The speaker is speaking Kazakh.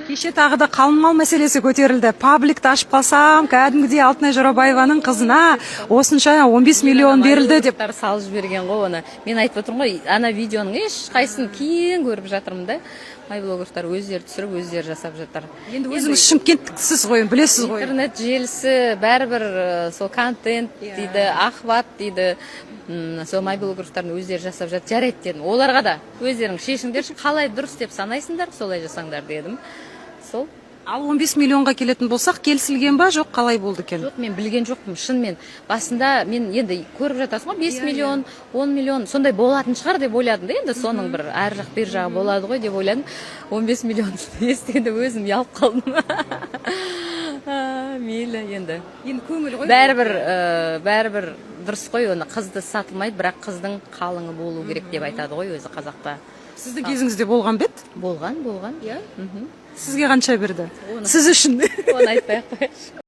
Кеше тағы да қалың мал мәселесі көтерілді. Пабликті ашып қалсам, кәдімгідей Алтынай Жорабаеваның қызына осынша 15 миллион берілді деп. Салып жіберген ғой оны. Мен айтып отырмын ғой, ана видеоның ешқайсысын кейін көріп жатырмын да. Блогерлар өздері түсіріп, өздері жасап жатыр. Енді өзіңіз шымкенттіксіз ғой, білесіз ғой. Интернет желісі бәрібір сол контент дейді, ахват дейді. Сол блогерлардың өздері жасап жатыр. Жарайды дедім. Оларға да өздерің шешіңдерші, қалай дұрыс деп санайсыңдар, солай жасаңдар дедім. Сол. Ал 15 миллионға келетін болсақ, келісілген ба, жоқ, қалай болды екен? Жоқ, мен білген жоқпын, шынымен. Басында мен енді көріп жатасың ғой, 5 миллион, 10 миллион, сондай болатын шығар деп ойладым да, енді соның бір әр жақ бер жағы болады ғой деп ойладым. 15 миллион естігенде өзім ұялып қалдым. Мейлі енді. Енді көңіл ғой. Бәрібір дұрыс қой, оны қызды сатылмайды, бірақ қыздың қалыңы болу керек деп айтады ғой өзі қазақта. Сізді кезіңізде болған бет? Болған, иә. Сізге қанша берді? Сіз үшін. Оны айтпай ақ қояйыншы.